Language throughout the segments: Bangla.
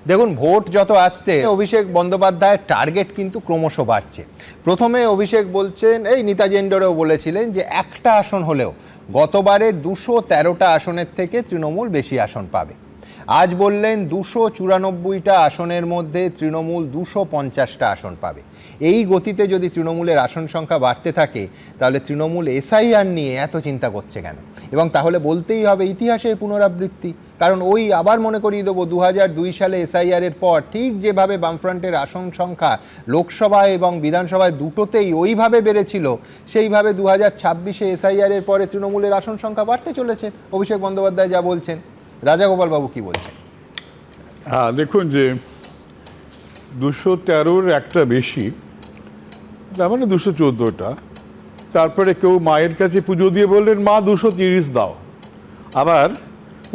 দেখুন, ভোট যত আসছে অভিষেক বন্দ্যোপাধ্যায়ের টার্গেট কিন্তু ক্রমশ বাড়ছে। প্রথমে অভিষেক বলছেন, এই নেতাজি ইন্ডোরেও বলেছিলেন যে একটা আসন হলেও গতবারের 213টা আসনের থেকে তৃণমূল বেশি আসন পাবে। আজ বললেন 294টা আসনের মধ্যে তৃণমূল 250টা আসন পাবে। এই গতিতে যদি তৃণমূলের আসন সংখ্যা বাড়তে থাকে তাহলে তৃণমূল এসআইআর নিয়ে এত চিন্তা করছে কেন? এবং তাহলে বলতেই হবে ইতিহাসের পুনরাবৃত্তি। কারণ ওই আবার মনে করিয়ে দেবো 2002 সালে এসআইআরের পর ঠিক যেভাবে বামফ্রন্টের আসন সংখ্যা লোকসভা এবং বিধানসভায় দুটোতেই ওইভাবে বেড়েছিল, সেইভাবে 2026-এ এসআইআরের পরে তৃণমূলের আসন সংখ্যা বাড়তে চলেছে। অভিষেক বন্দ্যোপাধ্যায় যা বলছেন। রাজাগোপাল বাবু কি বলছেন? হ্যাঁ, দেখুন যে 213-র একটা বেশি, তার মানে 214টা। তারপরে কেউ মায়ের কাছে পুজো দিয়ে বললেন মা 230 দাও। আবার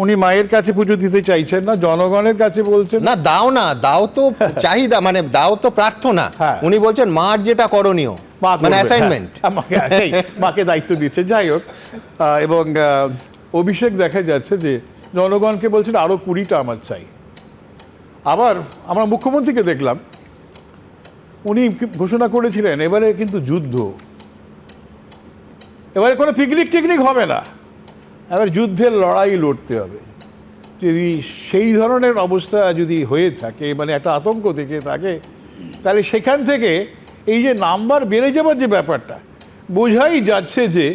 উনি মায়ের কাছে পুজো দিতে চাইছেন না, জনগণের কাছে বলছেন না দাও, না দাও তো চাহিদা, মানে দাও তো প্রার্থনা। উনি বলছেন মার যেটা করণীয়, মানে অ্যাসাইনমেন্ট, মাকে দায়িত্ব দিচ্ছে। যাই হোক, এবং অভিষেক দেখা যাচ্ছে যে জনগণকে বলছেন আরো 20টা আমার চাই। আবার আমরা মুখ্যমন্ত্রীকে দেখলাম, উনি ঘোষণা করেছিলেন এবারে কিন্তু যুদ্ধ, এবারে কোনো পিকনিক টিকনিক হবে না, এবার যুদ্ধের লড়াই লড়তে হবে। যদি সেই ধরনের অবস্থা যদি হয়ে থাকে, মানে একটা আতঙ্ক থেকে থাকে, তাহলে সেখান থেকে এই যে নাম্বার বেড়ে যাবার যে ব্যাপারটা, বোঝাই যাচ্ছে যে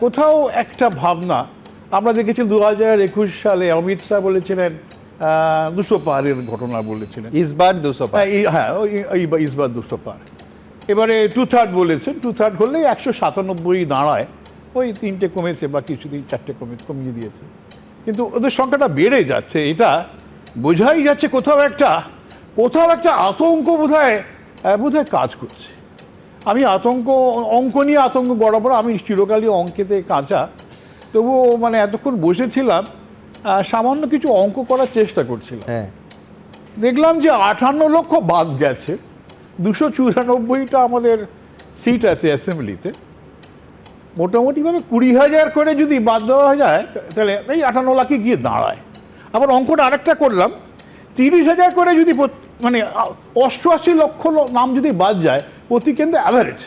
কোথাও একটা ভাবনা। আমরা দেখেছি 2021 সালে অমিত শাহ বলেছিলেন 200 পারের ঘটনা বলেছিলেন, ইসবার 200 পার। হ্যাঁ, ইসবার 200 পার। এবারে 2/3 বলেছেন, 2/3 হলেই 197 দাঁড়ায়। ওই 3টে কমেছে বা কিছুদিন 4টে কমিয়ে দিয়েছে, কিন্তু ওদের সংখ্যাটা বেড়ে যাচ্ছে। এটা বোঝাই যাচ্ছে কোথাও একটা আতঙ্ক বোধহয় কাজ করছে। আমি অঙ্ক নিয়ে আতঙ্ক বরাবর, আমি চিরকালই অঙ্কেতে কাঁচা, তবুও মানে এতক্ষণ বসেছিলাম, সামান্য কিছু অঙ্ক করার চেষ্টা করছিলাম। দেখলাম যে 58 লক্ষ বাদ গেছে, 294টা আমাদের সিট আছে অ্যাসেম্বলিতে। মোটামুটিভাবে 20,000 করে যদি বাদ দেওয়া যায় তাহলে এই 58 লাখে গিয়ে দাঁড়ায়। আবার অঙ্কটা আরেকটা করলাম, 30,000 করে যদি মানে 88 লক্ষ নাম যদি বাদ যায় প্রতি কেন্দ্রে, অ্যাভারেজ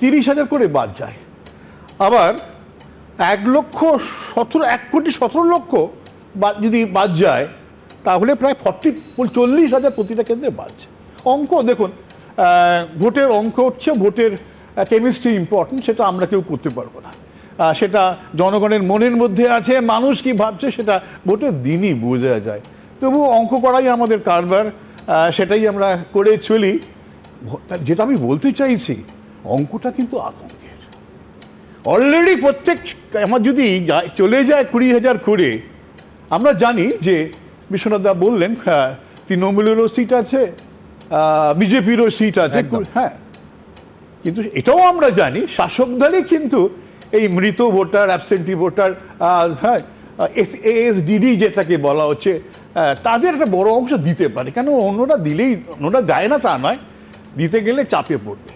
30,000 করে বাদ যায়। আবার 1,17 লক্ষ যদি বাদ যায় তাহলে প্রায় 40,000 প্রতিটা কেন্দ্রে বাড়ছে। অঙ্ক দেখুন, ভোটের অঙ্ক হচ্ছে, ভোটের কেমিস্ট্রি ইম্পর্টেন্ট, সেটা আমরা কেউ করতে পারবো না। সেটা জনগণের মনের মধ্যে আছে, মানুষ কি ভাবছে সেটা ভোটের দিনই বোঝা যায়। তবু অঙ্ক করাই আমাদের কারবার, সেটাই আমরা করে চলি। যেটা আমি বলতে চাইছি, অঙ্কটা কিন্তু আতঙ্কের। অলরেডি আমার যদি চলে যায় 20,000 করে, আমরা জানি যে বিশ্বনাথ দা বললেন তৃণমূলেরও সিট আছে, বিজেপিরও সিট আছে, হ্যাঁ, কিন্তু এটাও আমরা জানি শাসক দলই কিন্তু এই মৃত ভোটার, অ্যাবসেন্টি ভোটার, হ্যাঁ, এএসডিডি যেটাকে বলা হচ্ছে, তাদের একটা বড় অংশ দিতে পারে। কেন অন্যরা দেয় না তা নয়, দিতে গেলে চাপে পড়বে।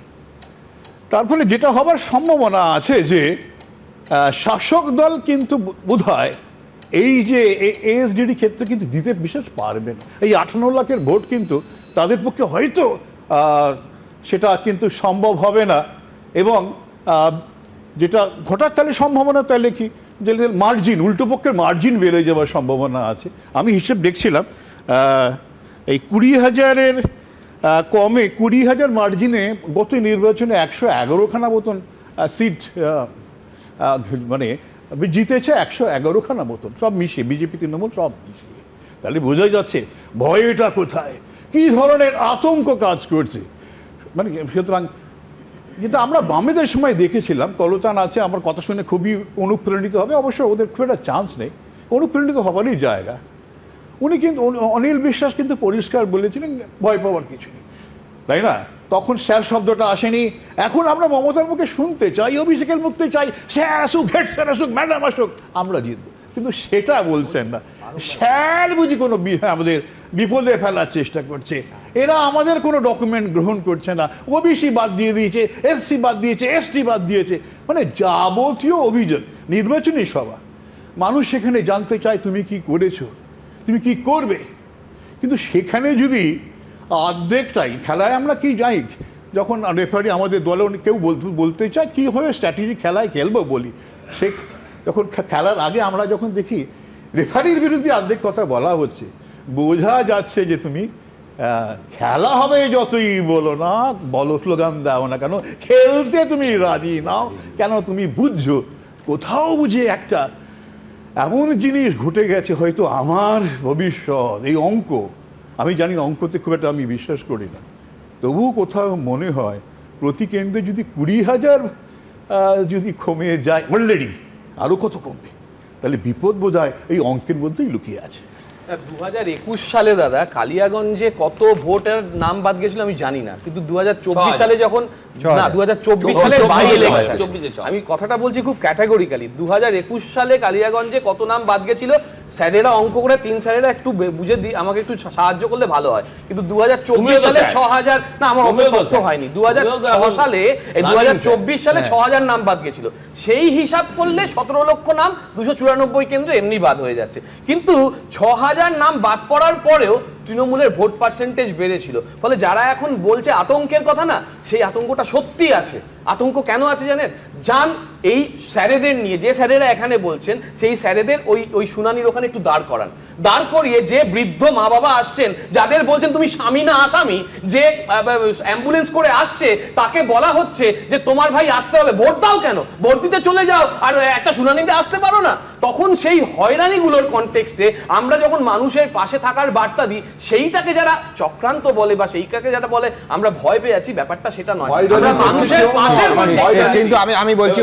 তার ফলে যেটা হবার সম্ভাবনা আছে যে শাসক দল কিন্তু বোধহয় এই যে এএসডিডি ক্ষেত্রে কিন্তু দিতে বিশেষ পারবেন। এই 58 লাখের ভোট কিন্তু তাদের পক্ষে হয়তো সেটা কিন্তু সম্ভব হবে না। এবং যেটা ঘটার তাহলে সম্ভাবনা, তাহলে কি যে মার্জিন, উল্টো পক্ষের মার্জিন বেড়ে যাওয়ার সম্ভাবনা আছে। আমি হিসেব দেখছিলাম, এই 20,000-এর কমে 20,000 মার্জিনে গত নির্বাচনে 111খানা মতন সিট মানে জিতেছে, 111খানা মতন, সব মিশিয়ে বিজেপি তৃণমূল সব মিশিয়ে। তাহলে বোঝা যাচ্ছে ভয়টা কোথায়, কি ধরনের আতঙ্ক কাজ করছে। মানে সুতরাং যেটা আমরা বামেদের সময় দেখেছিলাম, কলতান আছে, আমার কথা শুনে খুবই অনুপ্রাণিত হবে, অবশ্য ওদের খুব একটা চান্স নেই, অনুপ্রাণিত হবারই জায়গা। উনি কিন্তু অনিল বিশ্বাস কিন্তু পরিষ্কার বলেছিলেন ভয় পাওয়ার কিছু নেই, তাই না? তখন স্যার শব্দটা আসেনি। এখন আমরা মমতার মুখে শুনতে চাই, অভিষেকের মুখে চাই স্যার আসুক, হেড স্যার আসুক, ম্যাডাম আসুক, আমরা জিতবো। কিন্তু সেটা বলছেন না। স্যার বুঝি কোনো আমাদের বিপদে ফেলার চেষ্টা করছে। এরা আমাদের কোনো ডকুমেন্ট গ্রহণ করছে না, ওবিসি বাদ দিয়ে দিয়েছে, এসসি বাদ দিয়েছে, এসটি বাদ দিয়েছে, মানে যাবতীয় অভিযোগ। নির্বাচনী সভা, মানুষ সেখানে জানতে চায় তুমি কি করেছো, তুমি কি করবে। কিন্তু সেখানে যদি অর্ধেকটাই খেলায় আমরা কি জানি, যখন রেফারি আমাদের দলে কেউ বলতে চায় কীভাবে স্ট্র্যাটেজি খেলায় খেলবো বলি, সে যখন খেলার আগে আমরা যখন দেখি রেফারির বিরুদ্ধে অর্ধেক কথা বলা হচ্ছে, বোঝা যাচ্ছে যে তুমি খেলা হবে যতই বলো না, বলো স্লোগান দাও না কেন, খেলতে তুমি রাজি নাও কেন, তুমি বুঝছো কোথাও বুঝে একটা এমন জিনিস ঘটে গেছে, হয়তো আমার ভবিষ্যৎ এই অঙ্ক, আমি জানি অঙ্কতে খুব একটা আমি বিশ্বাস করি না, তবুও কোথাও মনে হয় প্রতি কেন্দ্রে যদি 20,000 যদি কমে যায় অলরেডি, আরও কত কমবে, তাহলে বিপদ বোধহয় এই অঙ্কের মধ্যেই লুকিয়ে আছে। 2021 সালে দাদা কালিয়াগঞ্জে কত ভোটের নাম বাদ গেছিল আমি জানি না, কিন্তু 2024 সালে যখন না 2024 সালে বাই ইলেকশন, আমি কথাটা বলছি খুব ক্যাটাগরিক্যালি, 2021 সালে কালিয়াগঞ্জে কত নাম বাদ গেছিল স্যারেরা অঙ্ক করে, 3 স্যারেরা একটু বুঝে আমাকে একটু সাহায্য করলে ভালো হয়, কিন্তু 2024 সালে 6000 না আমার অত তথ্য হয়নি, 2006 সালে এই 2024 সালে 6000 নাম বাদ গেছিল, সেই হিসাব করলে 17 লক্ষ নাম 294 কেন্দ্রে এমনি বাদ হয়ে যাচ্ছে, কিন্তু 6000 নাম বাদ পড়ার পরেও তৃণমূলের ভোট পার্সেন্টেজ বেড়েছিল, ফলে যারা এখন বলছে আতঙ্কের কথা না, সেই আতঙ্কটা সত্যি আছে। আতঙ্ক কেন আছে জানেন? যান এই স্যারেদের নিয়ে, যে স্যারেরা এখানে বলছেন সেই স্যারেদের ওই শুনানির ওখানে একটু দাঁড় করিয়ে যে বৃদ্ধ মা বাবা আসছেন, যাদের বলছেন তুমি স্বামী না আসামি, যে অ্যাম্বুলেন্স করে আসছে তাকে বলা হচ্ছে যে তোমার ভাই আসতে হবে, ভোট দাও কেন, ভোট দিতে চলে যাও, আর একটা শুনানিতে আসতে পারো না, তখন সেই হয়রানিগুলোর কনটেক্সটে আমরা যখন মানুষের পাশে থাকার বার্তা দিই, সেইটাকে যারা চক্রান্ত বলে বা সেইটাকে যারা বলে আমরা ভয় পেয়ে যাচ্ছি, ব্যাপারটা সেটা নয়, আমরা মানুষের পাশে। কিন্তু আমি বলছি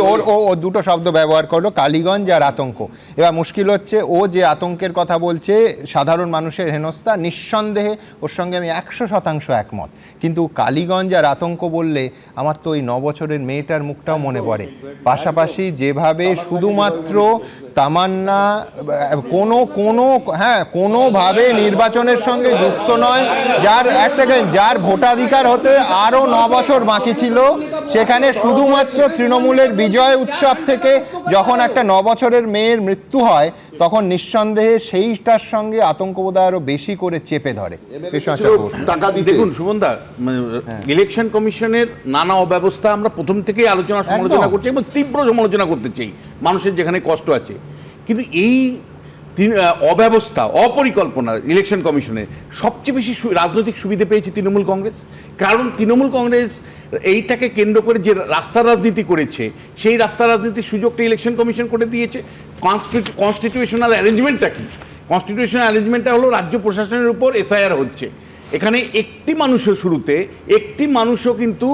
ও দুটো শব্দ ব্যবহার করলো, কালীগঞ্জ আর আতঙ্ক। এবার মুশকিল হচ্ছে ও যে আতঙ্কের কথা বলছে, সাধারণ মানুষের হেনস্থা, নিঃসন্দেহে ওর সঙ্গে আমি 100% একমত, কিন্তু কালীগঞ্জ আর আতঙ্ক বললে আমার তো ওই 9 বছরের মেয়েটার মুখটাও মনে পড়ে। পাশাপাশি যেভাবে শুধুমাত্র তামান্না কোনোভাবে নির্বাচনের সঙ্গে যুক্ত নয়, যার ভোটাধিকার হতে আরও 9 বছর বাকি ছিল, সেখানে শুধুমাত্র তৃণমূলের বিজয় উৎসব থেকে যখন একটা 9 বছরের মেয়ের মৃত্যু হয়, তখন নিঃসন্দেহে সেইটার সঙ্গে আতঙ্কবোধ আরো বেশি করে চেপে ধরে। দেখুন সুমনদা, ইলেকশন কমিশনের নানা অব্যবস্থা আমরা প্রথম থেকেই সমালোচনা করছি এবং তীব্র সমালোচনা করতে চাই, মানুষের যেখানে কষ্ট আছে, কিন্তু এই অব্যবস্থা, অপরিকল্পনা ইলেকশন কমিশনের সবচেয়ে বেশি রাজনৈতিক সুবিধা পেয়েছে তৃণমূল কংগ্রেস, কারণ তৃণমূল কংগ্রেস এইটাকে কেন্দ্র করে যে রাস্তার রাজনীতি করেছে, সেই রাস্তার রাজনীতির সুযোগটা ইলেকশন কমিশন করে দিয়েছে। কনস্টিটিউশনাল অ্যারেঞ্জমেন্টটা কি? কনস্টিটিউশনাল অ্যারেঞ্জমেন্টটা হলো রাজ্য প্রশাসনের উপর এসআইআর হচ্ছে, এখানে একটি মানুষও কিন্তু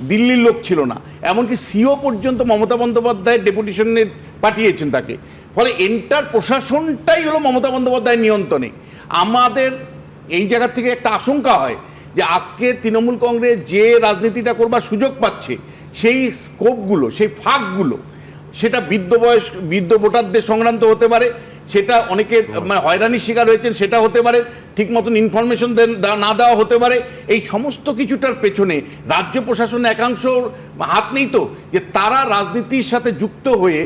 দিল্লির লোক ছিল না, এমনকি সিও পর্যন্ত মমতা বন্দ্যোপাধ্যায়ের ডেপুটেশনে পাঠিয়েছেন তাকে, ফলে এন্টার প্রশাসনটাই হলো মমতা বন্দ্যোপাধ্যায়ের নিয়ন্ত্রণে। আমাদের এই জায়গা থেকে একটা আশঙ্কা হয় যে আজকে তৃণমূল কংগ্রেস যে রাজনীতিটা করবার সুযোগ পাচ্ছে, সেই স্কোপগুলো, সেই ফাঁকগুলো, সেটা বৃদ্ধ ভোটারদের সংক্রান্ত হতে পারে, সেটা অনেকে হয়রানির শিকার হয়েছেন সেটা হতে পারে, ঠিক মতন ইনফরমেশন না দেওয়া হতে পারে, এই সমস্ত কিছুটার পেছনে রাজ্য প্রশাসনের একাংশ হাত নেই তো, যে তারা রাজনীতির সাথে যুক্ত হয়ে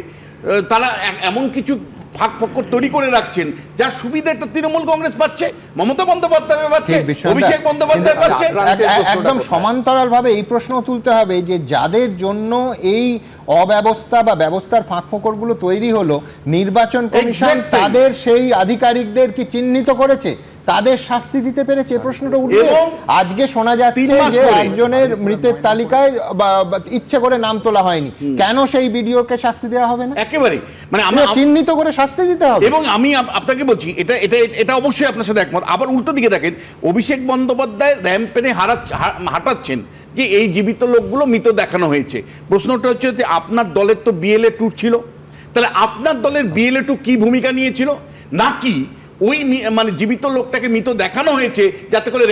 তারা এমন কিছু ফাঁক ফক্কর তৈরি করে রাখছেন যার সুবিধাটা তৃণমূল কংগ্রেস পাচ্ছে, মমতা বন্দ্যোপাধ্যায় পাচ্ছে, অভিষেক বন্দ্যোপাধ্যায় পাচ্ছে। একদম সমান্তরালভাবে এই প্রশ্ন তুলতে হবে যে যাদের জন্য এই অব্যবস্থা বা ব্যবস্থার ফাঁক ফোকরগুলো তৈরি হলো, নির্বাচন কমিশন তাদের সেই আধিকারিকদের কি চিহ্নিত করেছে, তাদের শাস্তি দিতে পেরেছে? প্রশ্নটা উঠবে। আজকে শোনা যাচ্ছে যে একজনের মৃতের তালিকায় ইচ্ছে করে নাম তোলা হয়নি, কেন সেই ভিডিওকে শাস্তি দেওয়া হবে না? একেবারে আমরা চিহ্নিত করে শাস্তি দিতে হবে। এবং আমি আপনাকে বলছি এটা অবশ্যই আপনার সাথে একমত। আবার উল্টো দিকে দেখেন, অভিষেক বন্দ্যোপাধ্যায় র্যাম্পেনে হাঁটাচ্ছেন যে এই জীবিত লোকগুলো মৃত দেখানো হয়েছে। প্রশ্নটা হচ্ছে যে আপনার দলের তো বিএলএ ট্যুর ছিল, তাহলে আপনার দলের বিএলএ ট্যুর কি ভূমিকা নিয়েছিল, নাকি ওই জীবিত লোকটাকে মৃত দেখানো হয়েছে যাতে করে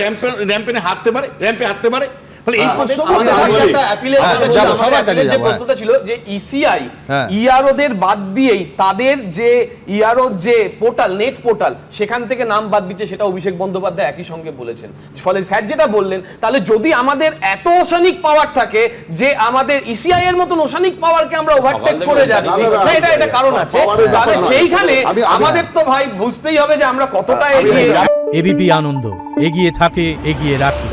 র্যাম্পে হাঁটতে পারে? ফলে এই প্রশ্ন আমাদের কাছে একটা appeal-এর হ্যাঁ, কথা যাবো, বললাম, সবার আমাদের কাছে appeal-এর যে যাবো, প্রশ্নটা ছিল যে ইসিআই হ্যাঁ। ইআরওদের বাদ দিয়েই তাদের যে ইআরও যে পোর্টাল নেট পোর্টাল সেখান থেকে নাম বাদ দিচ্ছে, সেটা অভিষেক বন্দ্যোপাধ্যায় একই সঙ্গে বলেছেন। ফলে স্যার যেটা বললেন, তাহলে যদি আমাদের এত ওশানিক পাওয়ার থাকে যে আমাদের ইসিআই এর মতন ওশানিক পাওয়ারকে আমরা ওভারটেক করে যাচ্ছি, না এটা কারণ আছে, তাহলে সেইখানে আমাদের তো ভাই বুঝতেই হবে যে আমরা কতটা এগিয়ে। এবিপি আনন্দ, এগিয়ে থাকে, এগিয়ে রাখে।